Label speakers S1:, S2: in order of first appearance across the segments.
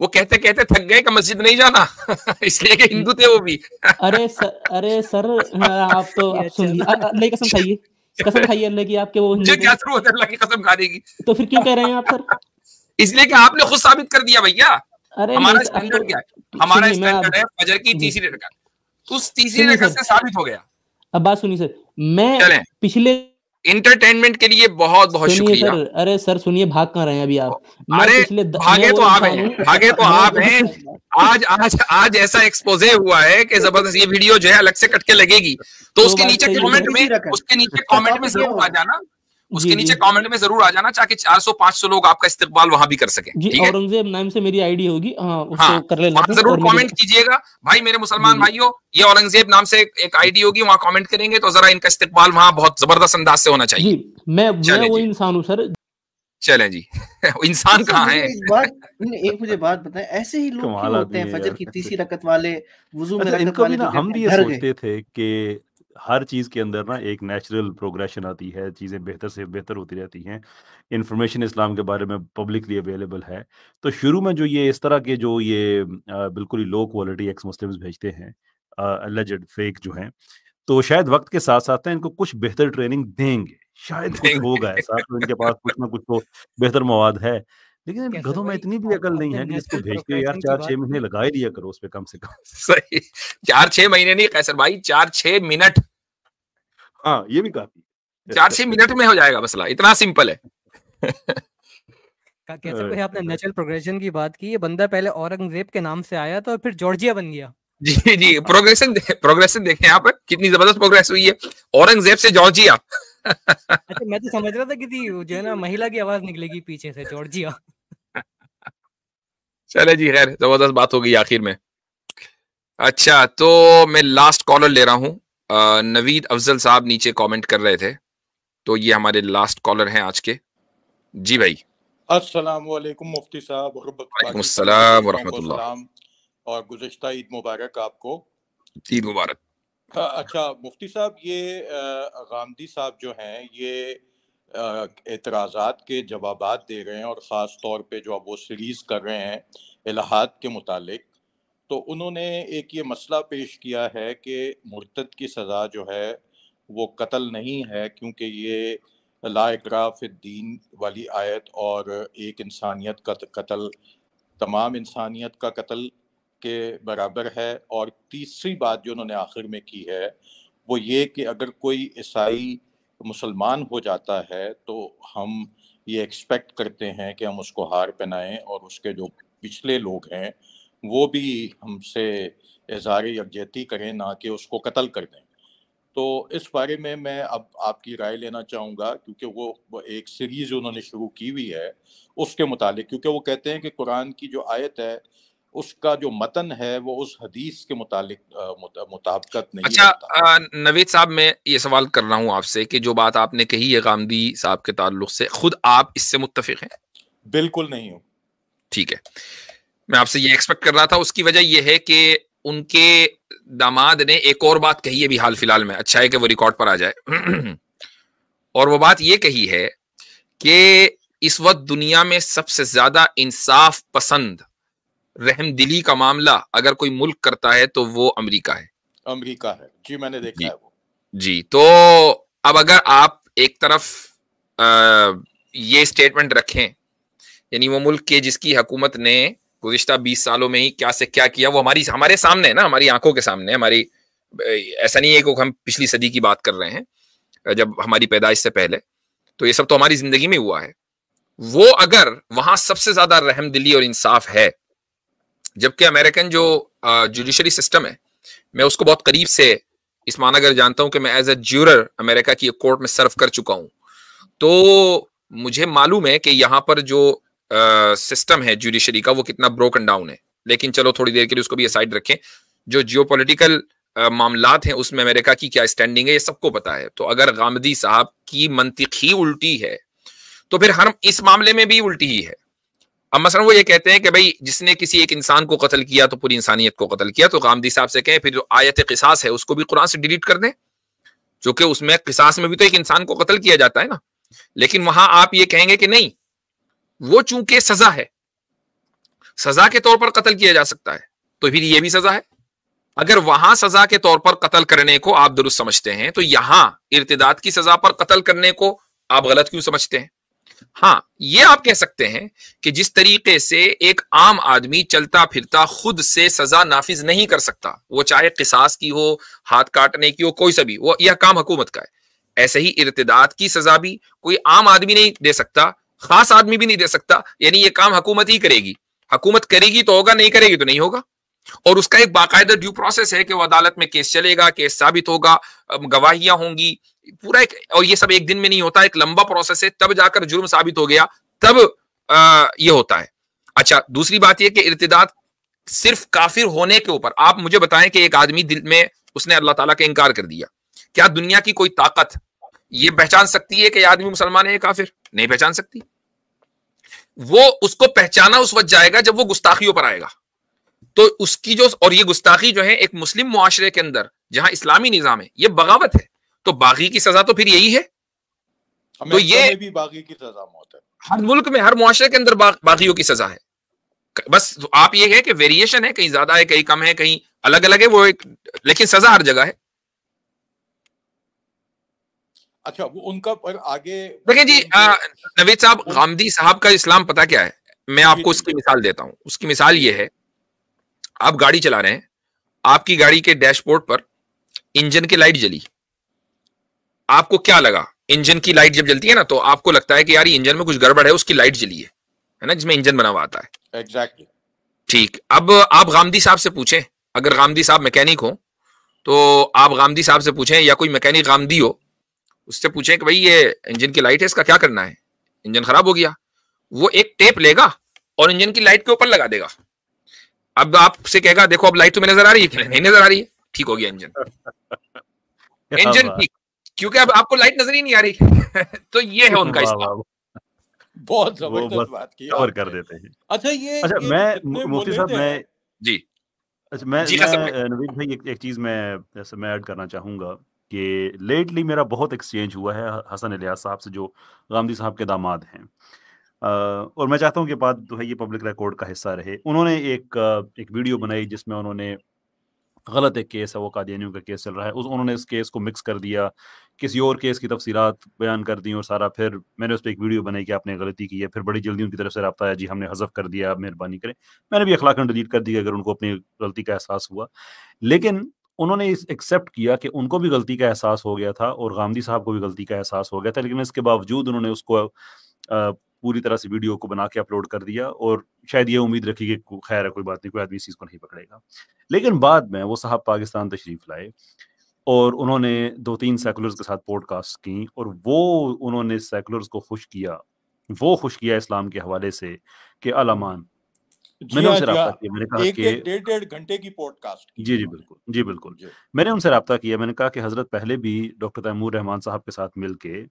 S1: وہ کہتے کہتے تھک گئے کہ مسجد نہیں جانا اس لیے کہ ہندو تھے وہ بھی.
S2: ارے سر آپ تو آپ سنیے، اللہ کی قسم کھائیے، قسم کھائیے اللہ کی آپ کے وہ
S1: مجھے
S2: ہندو
S1: کیا
S2: تھے،
S1: ضرورت ہے اللہ کی قسم کھانے کی؟
S2: تو پھر کیوں کہہ رہے ہیں آپ سر؟
S1: اس لیے کہ آپ نے خود ثابت کر دیا بھیا.
S2: ارے
S1: ہمارا
S2: نہیں سر، اب تو
S1: اسٹینڈرڈ کیا ہے؟ ہمارا
S2: سنیے، میں
S1: اسٹینڈرڈ ہے فجر کی
S2: جی
S1: تیسری رکعت. اس تیسری
S2: سنیے
S1: رکعت
S2: سر،
S1: سے ثابت ہو گیا.
S2: اب بات سنیے سر، میں
S1: چلیں
S2: پچھلے
S1: انٹرٹینمنٹ کے لیے بہت بہت
S2: سنیے
S1: شکریہ.
S2: سر، ارے سر سنیے، بھاگ کہاں رہے ہیں ابھی آپ؟ میں
S1: ارے
S2: پچھلے میں
S1: بھاگے
S2: وہ
S1: تو آپ
S2: انسان
S1: ہیں،
S2: ہوں،
S1: بھاگے تو
S2: میں
S1: آپ ہیں. آج ایسا ایکسپوزے ہوا ہے کہ زبردست یہ ویڈیو جو ہے الگ سے کٹ کے لگے گی، تو اس کے
S2: بات
S1: نیچے
S2: صحیح ہے
S1: کامنٹ میں ضرور آ جانا، اس
S2: جی
S1: کے نیچے کامنٹ میں ضرور آ جانا تاکہ 400-500 لوگ آپ کا استقبال وہاں بھی کر سکیں.
S2: جی،
S1: ٹھیک ہے،
S2: اورنگزیب نام سے میری آئی ڈی ہوگی، ہاں اس
S1: ہاں
S2: کو کر لینا
S1: وہاں
S2: تھا.
S1: ضرور
S2: اور مجھے
S1: کامنٹ کیجئے گا بھائی میرے مسلمان
S2: جی
S1: بھائیوں، یہ اورنگزیب نام سے ایک آئی ڈی ہوگی، وہاں کامنٹ کریں گے تو ذرا ان کا استقبال وہاں بہت زبردست انداز سے ہونا چاہیے.
S2: جی، میں
S1: چلیں
S2: وہ
S1: جی،
S2: انسان ہوں سر.
S1: چلیں جی. انسان کہاں ہے؟
S3: ایک مجھے بات بتائیں، ایسے ہی لوگ کیوں ہوتے ہیں فجر کی تیسری رکعت والے، وضو میں
S4: اچھا ان
S3: رکعت
S4: کو
S3: والے
S4: بھی
S3: جو
S4: نا ہم
S3: کہتے
S4: بھی
S3: ہیں
S4: یہ
S3: گھر گئے؟
S4: سوچتے تھے کہ ہر چیز کے اندر نا ایک نیچرل پروگریشن آتی ہے، چیزیں بہتر سے بہتر ہوتی رہتی ہیں. انفارمیشن اسلام کے بارے میں پبلکلی اویلیبل ہے. تو شروع میں جو یہ اس طرح کے جو یہ بالکل ہی لو کوالٹی ایکس مسلمز بھیجتے ہیں اللیجڈ فیک جو ہیں، تو شاید وقت کے ساتھ ساتھ ان کو کچھ بہتر ٹریننگ دیں گے، شاید کچھ ہوگا ایسا، تو ان کے پاس کچھ نہ کچھ تو بہتر مواد ہے. لیکن ان گدھوں میں اتنی بھی عقل نہیں ہے کہ جس کو بھیجتے ہو یار 4-6 مہینے لگا ہی لیا کرو اس پہ کم سے کم.
S1: صحیح، 4-6 مہینے نہیں قیصر بھائی، 4-6 منٹ.
S4: ہاں یہ بھی کافی
S1: 4-6 منٹ میں ہو جائے گا مسئلہ، اتنا سمپل ہے.
S5: کیسے بھائی آپ نے نیچرل پروگریشن کی بات کی، یہ بندہ پہلے اورنگزیب کے نام سے آیا تو پھر جارجیا بن گیا.
S1: جی جی، پروگریشن دیکھیں آپ کتنی زبردست پروگریس ہوئی ہے، اورنگزیب سے جارجیا.
S5: اچھا میں تو سمجھ رہا تھا کہ جو ہے نا مہیلا کی آواز نکلے گی پیچھے سے، جارجیا.
S1: چلے جی، خیر زبردست بات ہو گئی آخر میں. اچھا تو میں لاسٹ کالر لے رہا ہوں. نوید افضل صاحب نیچے کامنٹ کر رہے تھے، تو یہ ہمارے لاسٹ کالر ہیں آج کے. جی بھائی.
S6: السلام علیکم مفتی صاحب.
S1: وعلیکم السلام ورحمۃ اللہ.
S6: سلام اور گزشتہ عید مبارک آپ کو.
S1: عید مبارک.
S6: اچھا مفتی صاحب، یہ غامدی صاحب جو ہیں یہ اعتراضات کے جوابات دے رہے ہیں، اور خاص طور پہ جو اب وہ سیریز کر رہے ہیں الہات کے متعلق، تو انہوں نے ایک یہ مسئلہ پیش کیا ہے کہ مرتد کی سزا جو ہے وہ قتل نہیں ہے، کیونکہ یہ لا اکراہ فی الدین والی آیت اور ایک انسانیت کا قتل تمام انسانیت کا قتل کے برابر ہے. اور تیسری بات جو انہوں نے آخر میں کی ہے وہ یہ کہ اگر کوئی عیسائی مسلمان ہو جاتا ہے تو ہم یہ ایکسپیکٹ کرتے ہیں کہ ہم اس کو ہار پہنائیں، اور اس کے جو پچھلے لوگ ہیں وہ بھی ہم سے اظہار یکجہتی کریں، نہ کہ اس کو قتل کر دیں. تو اس بارے میں اب آپ کی رائے لینا چاہوں گا، کیونکہ وہ ایک سیریز انہوں نے شروع کی ہوئی ہے اس کے متعلق، کیونکہ وہ کہتے ہیں کہ قرآن کی جو آیت ہے اس کا جو متن ہے وہ اس حدیث کے متعلق مطابقت نہیں رکھتا.
S1: اچھا نوید صاحب، میں یہ سوال کر رہا ہوں آپ سے کہ جو بات آپ نے کہی ہے غامدی صاحب کے تعلق سے، خود آپ اس سے متفق ہیں؟
S6: بالکل نہیں ہوں.
S1: ٹھیک ہے، میں آپ سے یہ ایکسپیکٹ کر رہا تھا. اس کی وجہ یہ ہے کہ ان کے داماد نے ایک اور بات کہی ہے بھی حال فی الحال میں، اچھا ہے کہ وہ ریکارڈ پر آ جائے. اور وہ بات یہ کہی ہے کہ اس وقت دنیا میں سب سے زیادہ انصاف پسند رحم دلی کا معاملہ اگر کوئی ملک کرتا ہے تو وہ امریکہ ہے.
S6: امریکہ ہے، جی میں نے دیکھا ہے وہ.
S1: جی تو اب اگر آپ ایک طرف یہ اسٹیٹمنٹ رکھیں، یعنی وہ ملک کے جس کی حکومت نے گزشتہ 20 سالوں میں ہی کیا سے کیا کیا وہ ہمارے سامنے ہے نا، ہماری آنکھوں کے سامنے. ہماری ایسا نہیں ہے کہ ہم پچھلی صدی کی بات کر رہے ہیں جب ہماری پیدائش سے پہلے، تو یہ سب تو ہماری زندگی میں ہوا ہے. وہ اگر وہاں سب سے زیادہ رحم دلی اور انصاف ہے، جبکہ امریکن جو جوڈیشری سسٹم ہے میں اس کو بہت قریب سے اس معنی اگر جانتا ہوں کہ میں ایز اے جیورر امریکہ کی ایک کورٹ میں سرو کر چکا ہوں، تو مجھے معلوم ہے کہ یہاں پر جو سسٹم ہے جوڈیشری کا وہ کتنا بروکن ڈاؤن ہے. لیکن چلو تھوڑی دیر کے لیے اس کو بھی اسائڈ رکھیں. جو جیو پولیٹیکل معاملات ہیں اس میں امریکہ کی کیا اسٹینڈنگ ہے یہ سب کو پتا ہے. تو اگر غامدی صاحب کی منطق ہی الٹی ہے تو پھر ہم اس معاملے میں بھی الٹی ہی ہے. اب مثلا وہ یہ کہتے ہیں کہ بھائی جس نے کسی ایک انسان کو قتل کیا تو پوری انسانیت کو قتل کیا، تو غامدی صاحب سے کہیں پھر جو آیت قصاص ہے اس کو بھی قرآن سے ڈیلیٹ کر دیں، جو کہ اس میں قصاص میں بھی تو ایک انسان کو قتل کیا جاتا ہے نا. لیکن وہاں آپ یہ کہیں گے کہ نہیں، وہ چونکہ سزا ہے، سزا کے طور پر قتل کیا جا سکتا ہے، تو پھر یہ بھی سزا ہے۔ اگر وہاں سزا کے طور پر قتل کرنے کو آپ درست سمجھتے ہیں تو یہاں ارتداد کی سزا پر قتل کرنے کو آپ غلط کیوں سمجھتے ہیں؟ ہاں یہ آپ کہہ سکتے ہیں کہ جس طریقے سے ایک عام آدمی چلتا پھرتا خود سے سزا نافذ نہیں کر سکتا، وہ چاہے قصاص کی ہو، ہاتھ کاٹنے کی ہو، کوئی سا بھی، وہ یہ کام حکومت کا ہے، ایسے ہی ارتداد کی سزا بھی کوئی عام آدمی نہیں دے سکتا، خاص آدمی بھی نہیں دے سکتا، یعنی یہ کام حکومت ہی کرے گی، حکومت کرے گی تو ہوگا، نہیں کرے گی تو نہیں ہوگا، اور اس کا ایک باقاعدہ ڈیو پروسیس ہے کہ وہ عدالت میں کیس چلے گا، کیس ثابت ہوگا، گواہیاں ہوں گی، پورا ایک، اور یہ سب ایک دن میں نہیں ہوتا، ایک لمبا پروسیس ہے، تب جا کر جرم ثابت ہو گیا تب یہ ہوتا ہے۔ اچھا دوسری بات یہ کہ ارتداد صرف کافر ہونے کے اوپر، آپ مجھے بتائیں کہ ایک آدمی دل میں اس نے اللہ تعالیٰ کا انکار کر دیا، کیا دنیا کی کوئی طاقت یہ پہچان سکتی ہے کہ یہ آدمی مسلمان ہے یا کافر؟ نہیں پہچان سکتی۔ وہ اس کو پہچانا اس وقت جائے گا جب وہ گستاخیوں پر آئے گا، تو اس کی جو، اور یہ گستاخی جو ہے ایک مسلم معاشرے کے اندر جہاں اسلامی نظام ہے یہ بغاوت ہے، تو باغی کی سزا تو پھر یہی ہے۔ تو یہ
S6: بھی باغی کی سزا موت ہے،
S1: ہر ملک میں ہر معاشرے کے اندر باغیوں کی سزا ہے، بس آپ یہ ہے کہ ویریشن ہے، کہیں زیادہ ہے کہیں کم ہے، کہیں الگ الگ ہے، وہ ایک، لیکن سزا ہر جگہ ہے۔
S6: اچھا وہ ان کا پر آگے
S1: دیکھیں جی نوید صاحب، غامدی صاحب کا اسلام پتہ کیا ہے، میں آپ کو اس کی مثال دیتا ہوں۔ اس کی مثال یہ ہے، آپ گاڑی چلا رہے ہیں، آپ کی گاڑی کے ڈیش بورڈ پر انجن کی لائٹ جلی، آپ کو کیا لگا؟ انجن کی لائٹ جب جلتی ہے نا تو آپ کو لگتا ہے کہ یار انجن میں کچھ گڑبڑ ہے، اس کی لائٹ جلی ہے نا، جس میں انجن بنا ہوا آتا ہے۔
S6: ایگزیکٹلی
S1: ٹھیک، اب آپ غامدی صاحب سے پوچھیں، اگر غامدی صاحب میکینک ہو تو آپ غامدی صاحب سے پوچھیں، یا کوئی میکینک غامدی ہو اس سے پوچھیں کہ بھائی یہ انجن کی لائٹ ہے، اس کا کیا کرنا ہے، انجن خراب ہو گیا، وہ ایک ٹیپ لے گا اور انجن کی لائٹ کے اوپر لگا دے گا، اب آپ سے کہے گا دیکھو اب لائٹ تمہیں نظر آ رہی ہے، نہیں نظر آ رہی ہے، ٹھیک ہو گیا انجن ٹھیک، کیونکہ اب آپ کو لائٹ نظر ہی نہیں آ رہی۔ تو یہ ہے ان کا اسلام۔
S6: بہت زبردست بات کی
S4: کور کر دیتے ہیں۔
S6: اچھا یہ
S4: میں مفتی صاحب میں
S1: جی
S4: اچھا میں نوید بھائی ایک چیز میں ایڈ کرنا چاہوں گا کہ لیٹلی میرا بہت ایکسچینج ہوا ہے حسن الیاس صاحب سے جو غامدی صاحب کے داماد ہیں، اور میں چاہتا ہوں کہ بات جو ہے یہ پبلک ریکارڈ کا حصہ رہے۔ انہوں نے ایک ویڈیو بنائی جس میں انہوں نے غلط ایک کیس ہے، وہ قادیانیوں کا کیس چل رہا ہے، انہوں نے اس کیس کو مکس کر دیا، کسی اور کیس کی تفصیلات بیان کر دی اور سارا، پھر میں نے اس پہ ایک ویڈیو بنائی کہ آپ نے غلطی کی ہے، پھر بڑی جلدی ان کی طرف سے رابطہ آیا جی ہم نے حذف کر دیا، آپ مہربانی کریں، میں نے بھی اخلاقاً ڈیلیٹ کر دی اگر ان کو اپنی غلطی کا احساس ہوا، لیکن انہوں نے ایکسیپٹ کیا کہ ان کو بھی غلطی کا احساس ہو گیا تھا اور غامدی صاحب کو بھی غلطی کا احساس ہو گیا تھا، لیکن اس کے باوجود انہوں نے اس کو پوری طرح سے ویڈیو کو بنا کے اپلوڈ کر دیا، اور شاید یہ امید رکھی کہ خیر ہے کوئی بات نہیں، کوئی آدمی اس چیز کو نہیں پکڑے گا۔ لیکن بعد میں وہ صاحب پاکستان تشریف لائے اور انہوں نے 2-3 سیکولرز کے ساتھ پوڈ کاسٹ کی، اور وہ انہوں نے سیکولرز کو خوش کیا اسلام کے حوالے سے کہ علامان، میں نے ان سے رابطہ کیا، میں نے کہا کہ
S6: 1.5 گھنٹے کی پوڈ کاسٹ کی،
S4: جی بالکل میں نے ان سے رابطہ کیا، میں نے کہا کہ حضرت پہلے بھی ڈاکٹر تیمور رحمان صاحب کے ساتھ مل کے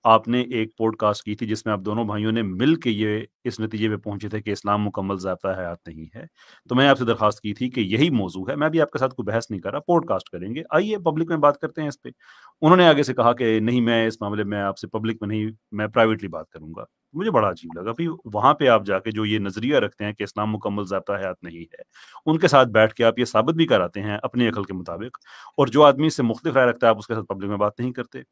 S4: آپ نے ایک پوڈ کاسٹ کی تھی جس میں آپ دونوں بھائیوں نے مل کے یہ اس نتیجے پہ پہنچے تھے کہ اسلام مکمل ضابطہ حیات نہیں ہے، تو میں نے آپ سے درخواست کی تھی کہ یہی موضوع ہے، میں بھی آپ کے ساتھ کوئی بحث نہیں کر رہا، پوڈ کاسٹ کریں گے، آئیے پبلک میں بات کرتے ہیں اس پہ۔ انہوں نے آگے سے کہا کہ نہیں میں اس معاملے میں آپ سے پبلک میں نہیں، میں پرائیویٹلی بات کروں گا۔ مجھے بڑا عجیب لگا، پھر وہاں پہ آپ جا کے جو یہ نظریہ رکھتے ہیں کہ اسلام مکمل ضابطہ حیات نہیں ہے، ان کے ساتھ بیٹھ کے آپ یہ ثابت بھی کراتے ہیں اپنی عقل کے مطابق، اور جو آدمی سے مختلف رائے رکھتا ہے آپ اس کے ساتھ پبلک میں بات نہیں کرتے۔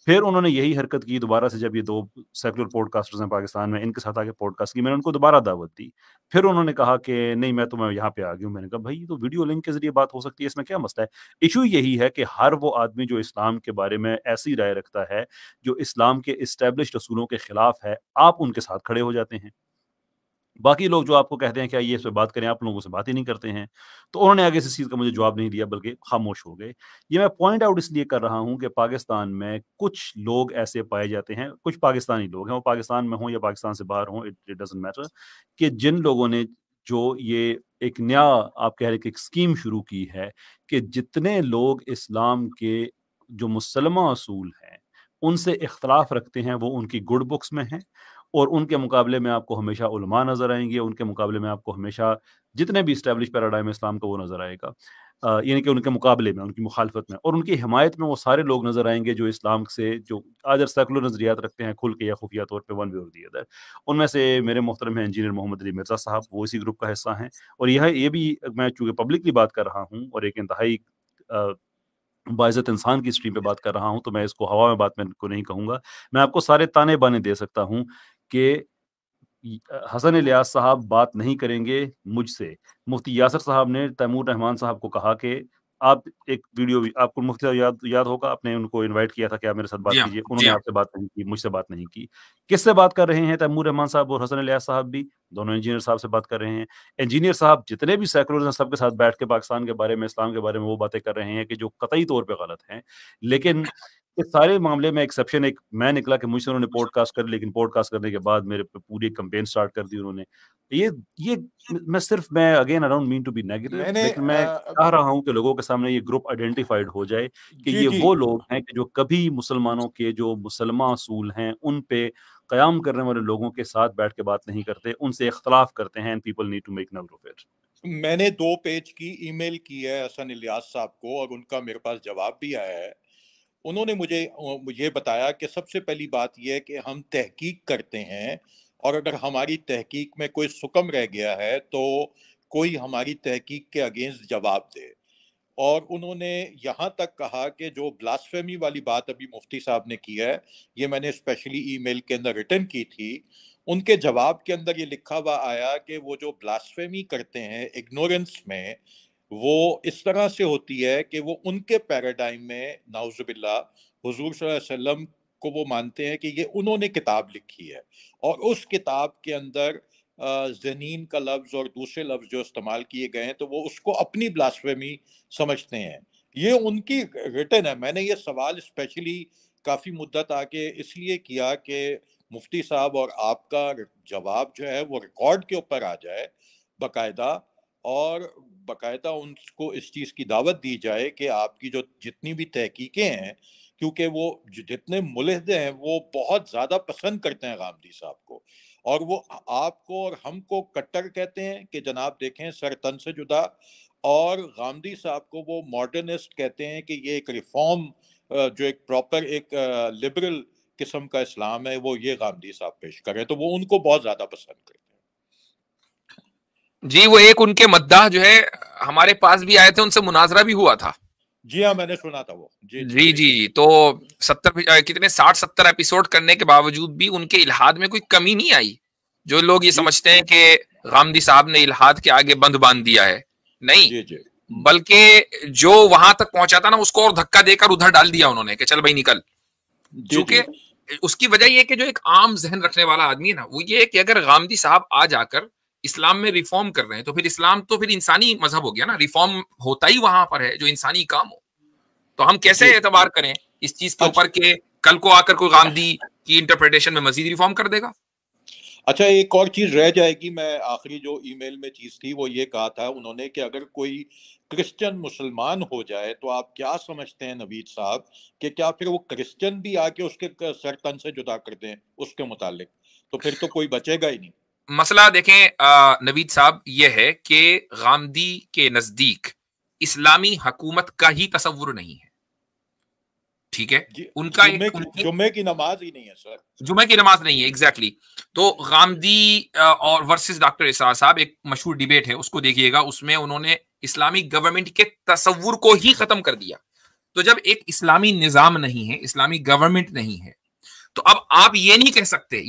S4: پھر انہوں نے یہی حرکت کی دوبارہ سے، جب یہ 2 سیکولر پوڈ کاسٹرز ہیں پاکستان میں، ان کے ساتھ آ کے پوڈ کاسٹ کی، میں نے ان کو دوبارہ دعوت دی، پھر انہوں نے کہا کہ نہیں میں یہاں پہ آ گئی ہوں۔ میں نے کہا بھائی تو ویڈیو لنک کے ذریعے بات ہو سکتی ہے، اس میں کیا مسئلہ ہے؟ ایشو یہی ہے کہ ہر وہ آدمی جو اسلام کے بارے میں ایسی رائے رکھتا ہے جو اسلام کے اسٹیبلشڈ اصولوں کے خلاف ہے، آپ ان کے ساتھ کھڑے ہو جاتے ہیں۔ باقی لوگ جو آپ کو کہتے ہیں کہ یہ اس پہ بات کریں، آپ لوگوں سے بات ہی نہیں کرتے ہیں، تو انہوں نے آگے سے چیز کا مجھے جواب نہیں دیا بلکہ خاموش ہو گئے۔ یہ میں پوائنٹ آؤٹ اس لیے کر رہا ہوں کہ پاکستان میں کچھ لوگ ایسے پائے جاتے ہیں، کچھ پاکستانی لوگ ہیں، وہ پاکستان میں ہوں یا پاکستان سے باہر ہوں، اٹ ڈزنٹ میٹر، کہ جن لوگوں نے جو یہ ایک نیا آپ کہہ رہے کہ ایک اسکیم شروع کی ہے کہ جتنے لوگ اسلام کے جو مسلمہ اصول ہیں ان سے اختلاف رکھتے ہیں وہ ان کی گڈ بکس میں ہیں، اور ان کے مقابلے میں آپ کو ہمیشہ علماء نظر آئیں گے، ان کے مقابلے میں آپ کو ہمیشہ جتنے بھی اسٹیبلش پیراڈائم اسلام کا وہ نظر آئے گا۔ یعنی کہ ان کے مقابلے میں، ان کی مخالفت میں، اور ان کی حمایت میں وہ سارے لوگ نظر آئیں گے جو اسلام سے جو آج سیکولر نظریات رکھتے ہیں کھل کے یا خفیہ طور پہ ون وے اور دی ادر. ان میں سے میرے محترم ہیں انجینئر محمد علی مرزا صاحب، وہ اسی گروپ کا حصہ ہیں. اور یہ بھی میں چونکہ پبلکلی بات کر رہا ہوں اور ایک انتہائی باعزت انسان کی اسٹریم پہ بات کر رہا ہوں، تو میں اس کو ہوا میں بات میں کو نہیں کہوں گا. میں آپ کو سارے تانے بانے دے سکتا ہوں کہ حسن الیاس صاحب بات نہیں کریں گے مجھ سے. مفتی یاسر صاحب نے تیمور رحمان صاحب کو کہا کہ آپ ایک ویڈیو، آپ کو مفتی یاد ہوگا، آپ نے ان کو انوائٹ کیا تھا کہ آپ میرے ساتھ بات کیجیے، انہوں نے آپ سے بات نہیں کی، مجھ سے بات نہیں کی. کس سے بات کر رہے ہیں تیمور رحمان صاحب اور حسن الیاس صاحب بھی؟ دونوں انجینئر صاحب سے بات کر رہے ہیں. انجینئر صاحب جتنے بھی سیکولرز ہیں سب کے ساتھ بیٹھ کے پاکستان کے بارے میں، اسلام کے بارے میں وہ باتیں کر رہے ہیں کہ جو قطعی طور پہ غلط ہیں. لیکن اس سارے معاملے میں ایکسیپشن ایک میں نکلا کہ مجھ سے انہوں نے پوڈ کاسٹ کر، لیکن پوڈ کاسٹ کرنے کے بعد میرے پہ پوری کمپین سٹارٹ کر دی انہوں نے. یہ میں again I don't mean to be negative, لیکن میں چاہ رہا ہوں کہ لوگوں کے سامنے یہ گروپ آئیڈینٹیفائڈ ہو جائے کہ یہ وہ لوگ ہیں کہ جو کبھی مسلمانوں کے جو مسلمان اصول ہیں ان پہ قیام کرنے والے لوگوں کے ساتھ بیٹھ کے بات نہیں کرتے، ان سے اختلاف کرتے ہیں. People need to make note of it.
S6: میں نے 2 پیج کی ای میل کی ہے حسن الیاس صاحب کو اور ان کا میرے پاس جواب بھی آیا ہے. انہوں نے مجھے یہ بتایا کہ سب سے پہلی بات یہ ہے کہ ہم تحقیق کرتے ہیں اور اگر ہماری تحقیق میں کوئی سکم رہ گیا ہے تو کوئی ہماری تحقیق کے اگینسٹ جواب دے. اور انہوں نے یہاں تک کہا کہ جو بلاسفیمی والی بات ابھی مفتی صاحب نے کی ہے، یہ میں نے اسپیشلی ای میل کے اندر ریٹن کی تھی. ان کے جواب کے اندر یہ لکھا ہوا آیا کہ وہ جو بلاسفیمی کرتے ہیں اگنورنس میں، وہ اس طرح سے ہوتی ہے کہ وہ ان کے پیراڈائم میں نعوذ باللہ حضور صلی اللہ علیہ وسلم کو وہ مانتے ہیں کہ یہ انہوں نے کتاب لکھی ہے اور اس کتاب کے اندر زنین کا لفظ اور دوسرے لفظ جو استعمال کیے گئے ہیں تو وہ اس کو اپنی بلاسفیمی سمجھتے ہیں. یہ ان کی ریٹن ہے. میں نے یہ سوال اسپیشلی کافی مدت آگے اس لیے کیا کہ مفتی صاحب اور آپ کا جواب جو ہے وہ ریکارڈ کے اوپر آ جائے باقاعدہ، اور باقاعدہ ان کو اس چیز کی دعوت دی جائے کہ آپ کی جو جتنی بھی تحقیقیں ہیں، کیونکہ وہ جتنے ملحد ہیں وہ بہت زیادہ پسند کرتے ہیں غامدی صاحب کو، اور وہ آپ کو اور ہم کو کٹر کہتے ہیں کہ جناب دیکھیں سر تن سے جدا، اور غامدی صاحب کو وہ ماڈرنسٹ کہتے ہیں کہ یہ ایک ریفارم جو ایک پراپر ایک لبرل قسم کا اسلام ہے وہ یہ غامدی صاحب پیش کریں، تو وہ ان کو بہت زیادہ پسند کرتے ہیں.
S1: جی وہ ایک ان کے مداح جو ہے ہمارے پاس بھی آئے تھے، ان سے مناظرہ بھی ہوا تھا.
S6: جی ہاں میں نے سنا تھا وہ.
S1: جی تو 60-70 ایپیسوڈ کرنے کے باوجود بھی ان کے الہاد میں کوئی کمی نہیں آئی. جو لوگ یہ سمجھتے ہیں کہ غامدی صاحب نے الہاد کے آگے بند باندھ دیا ہے، نہیں، بلکہ جو وہاں تک پہنچا تھا نا اس کو اور دھکا دے کر ادھر ڈال دیا انہوں نے کہ چل بھائی نکل. کیونکہ اس کی وجہ یہ کہ جو ایک عام ذہن رکھنے والا آدمی ہے نا، وہ یہ کہ اگر غامدی صاحب آ جا کر اسلام میں ریفارم کر رہے ہیں تو پھر اسلام تو پھر انسانی مذہب ہو گیا نا. ریفارم ہوتا ہی وہاں پر ہے جو انسانی کام ہو. تو ہم کیسے اعتبار کریں اس چیز کے اوپر کہ کل کو آ کر کوئی غامدی کی انٹرپریٹیشن میں مزید ریفارم کر دے گا؟
S6: اچھا ایک اور چیز رہ جائے گی. میں آخری جو ای میل میں چیز تھی وہ یہ کہا تھا انہوں نے کہ اگر کوئی کرسچن مسلمان ہو جائے تو آپ کیا سمجھتے ہیں نوید صاحب کہ کیا پھر وہ کرسچن بھی آ کے اس کے سر تن سے جدا کر دیں اس کے متعلق؟ تو پھر تو کوئی بچے گا ہی نہیں.
S1: مسئلہ دیکھیں نوید صاحب یہ ہے کہ غامدی کے نزدیک اسلامی حکومت کا ہی تصور نہیں ہے. ٹھیک ہے، ان کا
S6: جمعے کی نماز ہی نہیں ہے سر.
S1: جمعے کی نماز نہیں ہے، ایگزیکٹلی. تو غامدی اور ورسز ڈاکٹر اسرار صاحب ایک مشہور ڈیبیٹ ہے، اس کو دیکھیے گا. اس میں انہوں نے اسلامی گورنمنٹ کے تصور کو ہی ختم کر دیا. تو جب ایک اسلامی نظام نہیں ہے، اسلامی گورنمنٹ نہیں ہے، تو اب آپ یہ نہیں کہہ سکتے،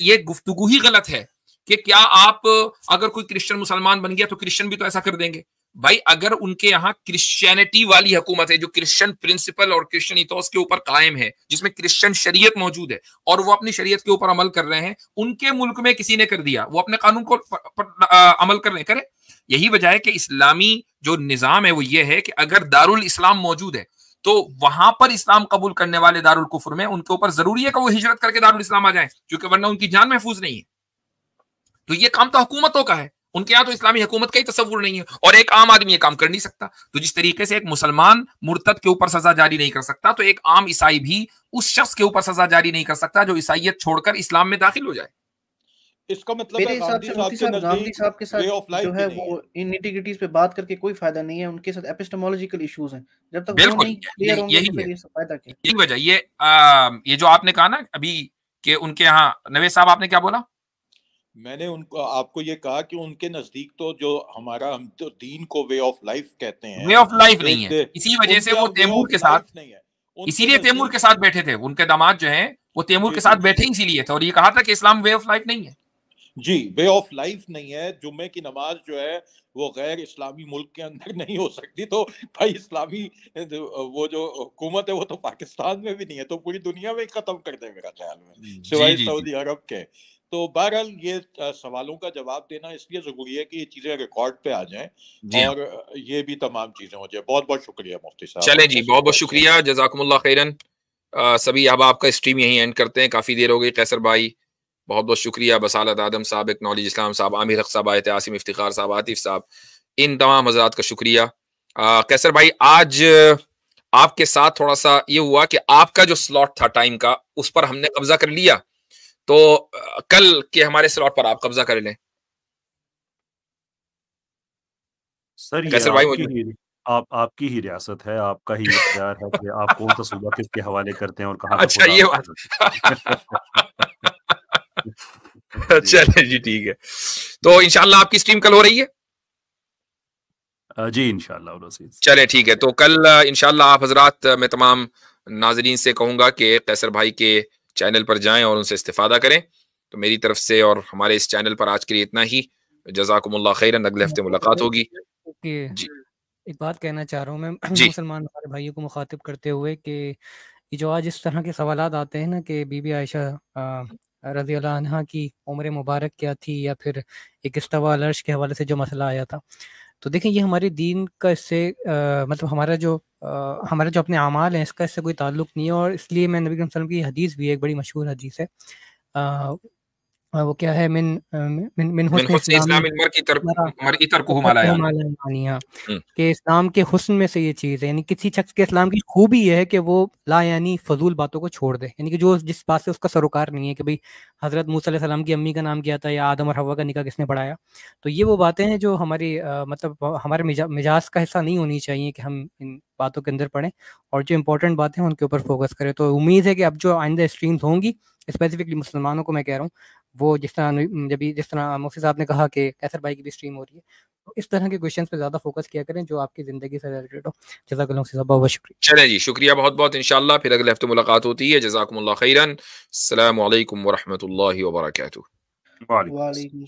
S1: یہ گفتگو ہی غلط ہے کہ کیا آپ اگر کوئی کرسچن مسلمان بن گیا تو کرسچن بھی تو ایسا کر دیں گے. بھائی اگر ان کے یہاں کرسچینٹی والی حکومت ہے جو کرسچن پرنسپل اور کرسچن ایتھوس کے اوپر قائم ہے، جس میں کرسچن شریعت موجود ہے اور وہ اپنی شریعت کے اوپر عمل کر رہے ہیں، ان کے ملک میں کسی نے کر دیا، وہ اپنے قانون کو عمل کریں. یہی وجہ ہے کہ اسلامی جو نظام ہے وہ یہ ہے کہ اگر دارالاسلام موجود ہے تو وہاں پر اسلام قبول کرنے والے دارالکفر میں ان کے اوپر ضروری ہے کہ وہ ہجرت کر کے دارالاسلام آ جائیں، کیونکہ ورنہ ان کی جان محفوظ نہیں ہے. تو یہ کام تو حکومتوں کا ہے، ان کے یہاں تو اسلامی حکومت کا ہی تصور نہیں ہے، اور ایک عام آدمی یہ کام کر نہیں سکتا. تو جس طریقے سے ایک مسلمان مرتد کے اوپر سزا جاری نہیں کر سکتا، تو ایک عام عیسائی بھی اس شخص کے اوپر سزا جاری نہیں کر سکتا جو عیسائیت چھوڑ کر اسلام میں داخل ہو جائے.
S6: اس کا مطلب
S3: میرے
S6: ہے
S3: حساب
S6: گاندھی
S3: سے
S6: صاحب
S3: مفتی
S6: کے
S3: صاحب گاندھی
S6: نزدیک
S3: صاحب کے ساتھ
S6: وے آف لائف
S3: جو
S6: بھی
S3: ہے
S6: نہیں
S3: وہ
S6: ہے.
S3: ان نیٹی-گریٹیز پہ بات کر کے کوئی فائدہ نہیں ہے. ان کے ساتھ ایپسٹمولوجیکل ایشوز ہیں. جب تک وہ
S1: بالکل
S3: نہیں کلیئر ہوں گے تو
S1: یہی
S3: پھر
S1: ہے،
S3: یہ سب فائدہ کیا؟
S1: یہی وجہ یہ جو آپ نے کہا نا ابھی کہ ان کے ہاں نوید صاحب آپ نے کیا بولا؟
S6: میں نے ان کو آپ کو یہ کہا کہ ان کے نزدیک تو جو ہمارا ہم تو دین کو وے آف لائف کہتے ہیں،
S1: وے آف لائف نہیں ہے، اسی وجہ
S6: ان
S1: سے
S6: کا
S1: وہ
S6: وے
S1: تیمور
S6: آف
S1: کے ساتھ،
S6: لائف نہیں ہے.
S1: اسی لیے تیمور کے ساتھ بیٹھے تھے. ان کے داماد جو ہیں وہ تیمور
S6: جی
S1: کے ساتھ
S6: جی
S1: بیٹھے اسی لیے تھے اور یہ کہا تھا کہ اسلام وے آف لائف نہیں ہے.
S6: جی وے آف لائف نہیں ہے. جمعے کی نماز جو ہے وہ غیر اسلامی ملک کے اندر نہیں ہو سکتی. تو بھائی اسلامی وہ جو حکومت ہے وہ تو پاکستان میں بھی نہیں ہے، تو پوری دنیا میں ختم کر دے میرا خیال میں، سوائے سعودی عرب کے. تو بہرحال یہ سوالوں کا جواب دینا اس لیے ضروری ہے کہ یہ چیزیں ریکارڈ پہ آ جائیں اور یہ بھی تمام چیزیں ہو جائیں. بہت بہت شکریہ مفتی صاحب.
S1: چلیں جی، بہت بہت شکریہ، جزاکم اللہ خیرن. سبھی اب آپ کا اسٹریم یہیں اینڈ کرتے ہیں، کافی دیر ہو گئی. قیصر بھائی بہت بہت شکریہ، بصالت آدم صاحب، اکنالج اسلام صاحب، عامر حق صاحب، آیت عاصم افتخار صاحب، عاطف صاحب، ان تمام حضرات کا شکریہ. قیصر بھائی آج آپ کے ساتھ تھوڑا سا یہ ہوا کہ آپ کا جو سلاٹ تھا ٹائم کا اس پر ہم نے قبضہ کر لیا، تو کل کے ہمارے سلاٹ پر آپ قبضہ کر لیں.
S4: سر یہ
S1: قیصر بھائی
S4: آپ کی ہی ریاست ہے، آپ کا ہی اختیار ہے کہ آپ کون سا صوبہ کس کے حوالے کرتے ہیں اور کہاں.
S1: اچھا یہ بات چلے جی ٹھیک ہے. تو انشاءاللہ آپ کی اسٹریم کل ہو رہی ہے؟
S4: جی انشاءاللہ.
S1: چلے ٹھیک ہے. تو کل انشاءاللہ آپ حضرات، میں تمام ناظرین سے کہوں گا کہ قیصر بھائی کے چینل پر جائیں اور ان سے استفادہ کریں. تو میری طرف سے اور ہمارے اس چینل پر آج کے لیے اتنا ہی. جزاکم اللہ خیرن، اگلے ہفتے ملاقات ہوگی. جی
S5: ایک بات کہنا چاہ رہا ہوں میں
S1: جی
S5: مسلمان ہمارے بھائیوں کو مخاطب کرتے ہوئے کہ یہ جو آج اس طرح کے سوالات آتے ہیں نا کہ بی بی عائشہ رضی اللہ عنہا کی عمر مبارک کیا تھی، یا پھر ایک استوا العرش کے حوالے سے جو مسئلہ آیا تھا، تو دیکھیں یہ ہمارے دین کا اس سے مطلب ہمارا جو اپنے اعمال ہیں اس کا اس سے کوئی تعلق نہیں ہے. اور اس لیے میں نبی کریم صلی اللہ علیہ وسلم کی حدیث بھی ایک بڑی مشہور حدیث ہے، وہ کیا ہے، من حسن اسلام کہ اسلام کے حسن میں سے یہ چیز ہے، یعنی کسی شخص کے اسلام کی خوبی یہ ہے کہ وہ لا یعنی فضول باتوں کو چھوڑ دے، یعنی کہ جو جس بات سے اس کا سروکار نہیں ہے کہ بھئی حضرت موسیٰ علیہ السلام کی امی کا نام کیا تھا یا آدم اور حوا کا نکاح کس نے پڑھایا. تو یہ وہ باتیں ہیں جو ہماری مطلب ہمارے مجاز کا حصہ نہیں ہونی چاہیے کہ ہم ان باتوں کے اندر پڑھیں اور جو امپورٹنٹ باتیں ہیں ان کے اوپر فوکس کریں. تو امید ہے کہ اب جو آئندہ اسٹریمز ہوں گی اسپیسیفکلی مسلمانوں کو میں کہہ رہا ہوں، وہ جس طرح مفتی صاحب نے کہا کہ قیصر بھائی کی بھی اسٹریم ہو رہی ہے، تو اس طرح کے کویشچنز پہ زیادہ فوکس کیا کریں جو آپ کی زندگی سے ریلیٹڈ ہو. جزاک اللہ صاحب، بہت بہت شکریہ.
S1: چلیں جی شکریہ بہت بہت. انشاءاللہ پھر اگلے ہفتے ملاقات ہوتی ہے. جزاکم اللہ خیرن. السلام علیکم ورحمۃ اللہ وبرکاتہ.
S3: وعلیکم